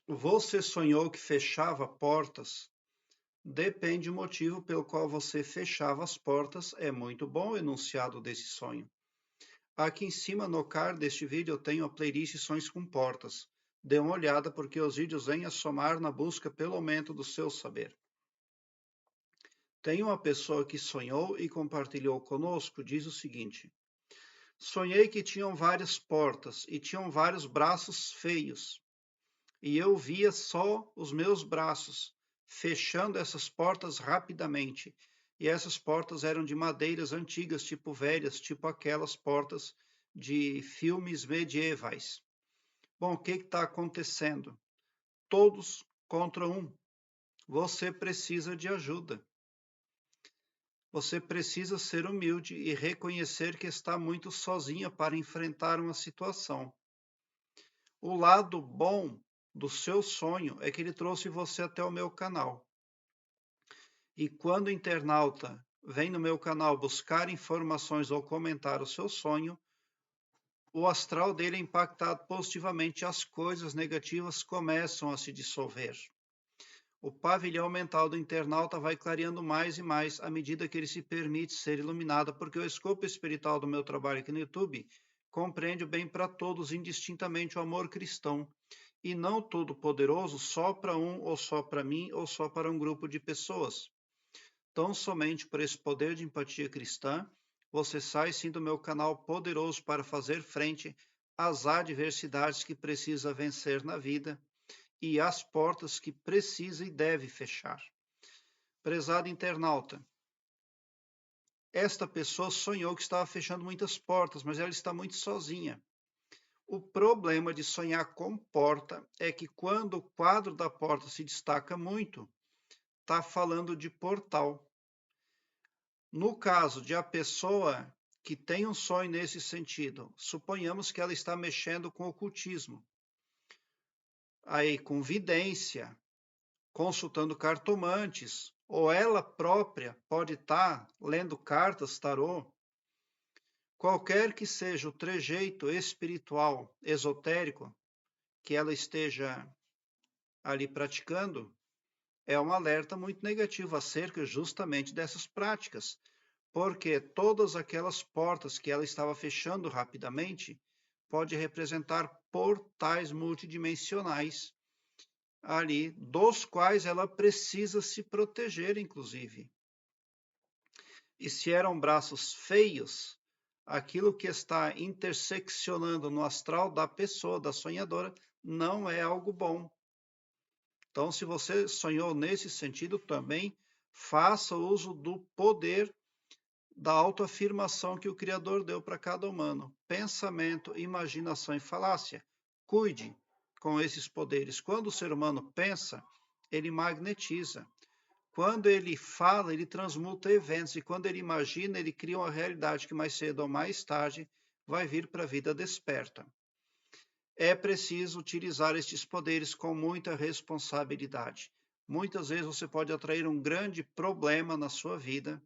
Você sonhou que fechava portas? Depende do motivo pelo qual você fechava as portas. É muito bom o enunciado desse sonho. Aqui em cima no card deste vídeo eu tenho a playlist Sonhos com Portas. Dê uma olhada porque os vídeos vêm a somar na busca pelo aumento do seu saber. Tem uma pessoa que sonhou e compartilhou conosco, diz o seguinte: sonhei que tinham várias portas e tinham vários braços feios. E eu via só os meus braços, fechando essas portas rapidamente. E essas portas eram de madeiras antigas, tipo velhas, tipo aquelas portas de filmes medievais. Bom, o que está acontecendo? Todos contra um. Você precisa de ajuda. Você precisa ser humilde e reconhecer que está muito sozinha para enfrentar uma situação. O lado bom do seu sonho é que ele trouxe você até o meu canal. E quando o internauta vem no meu canal buscar informações ou comentar o seu sonho, o astral dele é impactado positivamente, as coisas negativas começam a se dissolver. O pavilhão mental do internauta vai clareando mais e mais à medida que ele se permite ser iluminado, porque o escopo espiritual do meu trabalho aqui no YouTube compreende o bem para todos, indistintamente o amor cristão, e não todo poderoso só para um, ou só para mim, ou só para um grupo de pessoas. Tão somente por esse poder de empatia cristã, você sai sim do meu canal poderoso para fazer frente às adversidades que precisa vencer na vida e às portas que precisa e deve fechar. Prezado internauta, esta pessoa sonhou que estava fechando muitas portas, mas ela está muito sozinha. O problema de sonhar com porta é que quando o quadro da porta se destaca muito, está falando de portal. No caso de a pessoa que tem um sonho nesse sentido, suponhamos que ela está mexendo com ocultismo, aí com vidência, consultando cartomantes, ou ela própria pode estar lendo cartas, tarô. Qualquer que seja o trejeito espiritual, esotérico, que ela esteja ali praticando, é um alerta muito negativo acerca justamente dessas práticas, porque todas aquelas portas que ela estava fechando rapidamente pode representar portais multidimensionais ali, dos quais ela precisa se proteger, inclusive. E se eram braços feios, aquilo que está interseccionando no astral da pessoa, da sonhadora, não é algo bom. Então, se você sonhou nesse sentido também, faça uso do poder da autoafirmação que o Criador deu para cada humano. Pensamento, imaginação e falácia. Cuide com esses poderes. Quando o ser humano pensa, ele magnetiza. Quando ele fala, ele transmuta eventos. E quando ele imagina, ele cria uma realidade que mais cedo ou mais tarde vai vir para a vida desperta. É preciso utilizar estes poderes com muita responsabilidade. Muitas vezes você pode atrair um grande problema na sua vida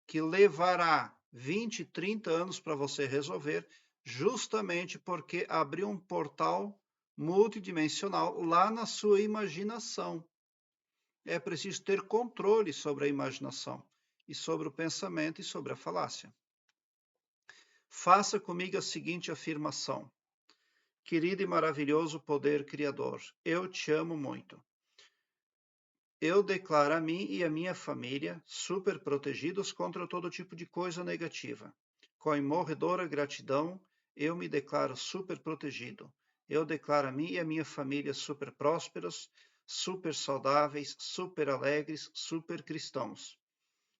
que levará 20, 30 anos para você resolver, justamente porque abriu um portal multidimensional lá na sua imaginação. É preciso ter controle sobre a imaginação e sobre o pensamento e sobre a falácia. Faça comigo a seguinte afirmação: querido e maravilhoso poder criador, eu te amo muito. Eu declaro a mim e a minha família super protegidos contra todo tipo de coisa negativa. Com imorredora gratidão, eu me declaro super protegido. Eu declaro a mim e a minha família super prósperos, super saudáveis, super alegres, super cristãos.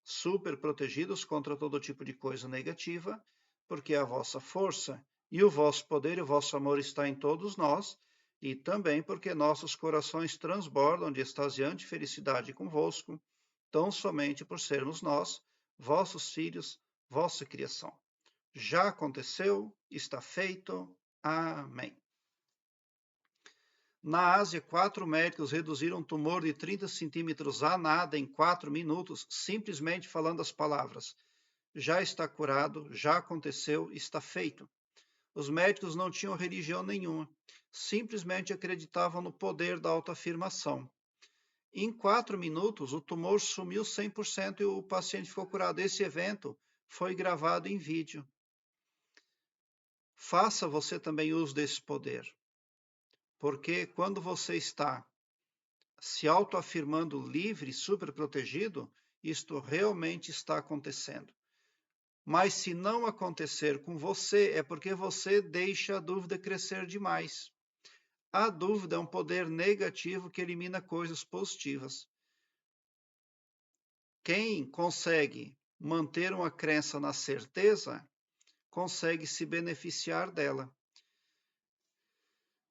Super protegidos contra todo tipo de coisa negativa, porque a vossa força e o vosso poder e o vosso amor está em todos nós, e também porque nossos corações transbordam de extasiante felicidade convosco, tão somente por sermos nós, vossos filhos, vossa criação. Já aconteceu, está feito. Amém. Na Ásia, 4 médicos reduziram um tumor de 30 centímetros a nada em 4 minutos, simplesmente falando as palavras: já está curado, já aconteceu, está feito. Os médicos não tinham religião nenhuma, simplesmente acreditavam no poder da autoafirmação. Em 4 minutos, o tumor sumiu 100% e o paciente ficou curado. Esse evento foi gravado em vídeo. Faça você também uso desse poder, porque quando você está se autoafirmando livre, super protegido, isto realmente está acontecendo. Mas se não acontecer com você, é porque você deixa a dúvida crescer demais. A dúvida é um poder negativo que elimina coisas positivas. Quem consegue manter uma crença na certeza, consegue se beneficiar dela.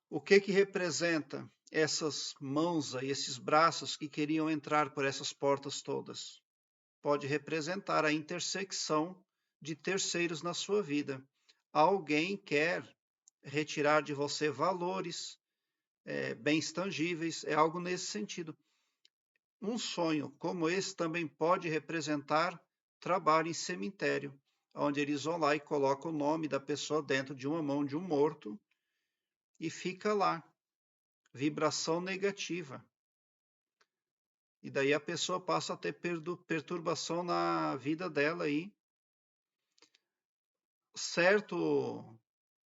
O que representa essas mãos e esses braços que queriam entrar por essas portas todas? Pode representar a intersecção de terceiros na sua vida. Alguém quer retirar de você valores, bens tangíveis, é algo nesse sentido. Um sonho como esse também pode representar trabalho em cemitério, onde eles vão lá e colocam o nome da pessoa dentro de uma mão de um morto e fica lá, vibração negativa. E daí a pessoa passa a ter perturbação na vida dela aí.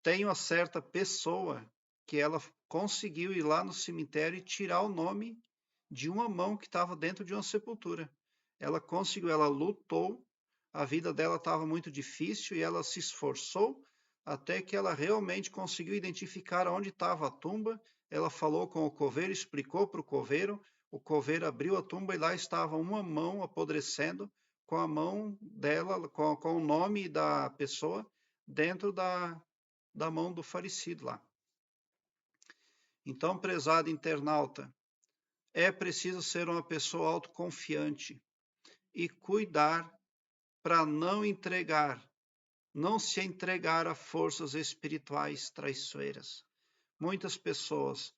Tem uma certa pessoa que ela conseguiu ir lá no cemitério e tirar o nome de uma mão que estava dentro de uma sepultura. Ela conseguiu, ela lutou, a vida dela estava muito difícil e ela se esforçou até que ela realmente conseguiu identificar onde estava a tumba. Ela falou com o coveiro, explicou para o coveiro abriu a tumba e lá estava uma mão apodrecendo com a mão dela, com o nome da pessoa dentro da mão do falecido lá. Então, prezado internauta, é preciso ser uma pessoa autoconfiante e cuidar para não se entregar a forças espirituais traiçoeiras. Muitas pessoas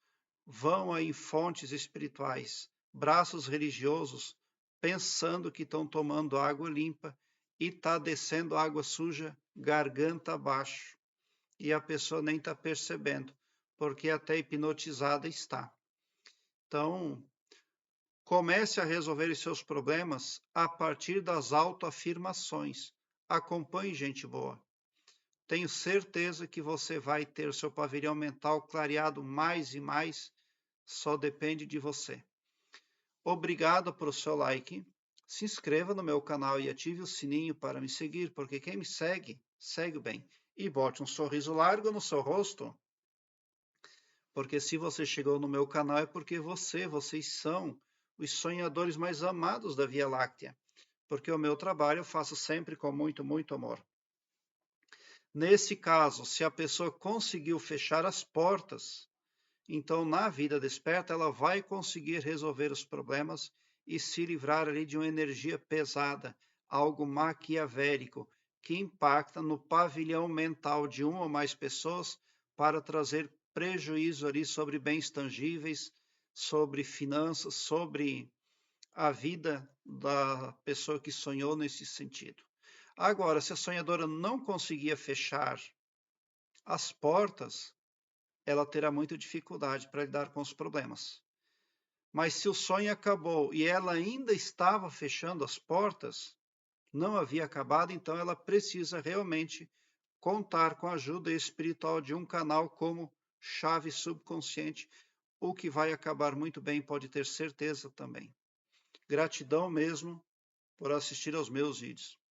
vão aí em fontes espirituais, braços religiosos, pensando que estão tomando água limpa e está descendo água suja garganta abaixo. E a pessoa nem está percebendo, porque até hipnotizada está. Então, comece a resolver os seus problemas a partir das autoafirmações. Acompanhe gente boa. Tenho certeza que você vai ter o seu pavilhão mental clareado mais e mais, só depende de você. Obrigado pelo seu like. Se inscreva no meu canal e ative o sininho para me seguir, porque quem me segue, segue bem. E bote um sorriso largo no seu rosto, porque se você chegou no meu canal é porque vocês são os sonhadores mais amados da Via Láctea, porque o meu trabalho eu faço sempre com muito, muito amor. Nesse caso, se a pessoa conseguiu fechar as portas, então na vida desperta ela vai conseguir resolver os problemas e se livrar ali de uma energia pesada, algo maquiavélico, que impacta no pavilhão mental de uma ou mais pessoas para trazer prejuízo ali sobre bens tangíveis, sobre finanças, sobre a vida da pessoa que sonhou nesse sentido. Agora, se a sonhadora não conseguia fechar as portas, ela terá muita dificuldade para lidar com os problemas. Mas se o sonho acabou e ela ainda estava fechando as portas, não havia acabado, então ela precisa realmente contar com a ajuda espiritual de um canal como Chave Subconsciente, o que vai acabar muito bem, pode ter certeza também. Gratidão mesmo por assistir aos meus vídeos.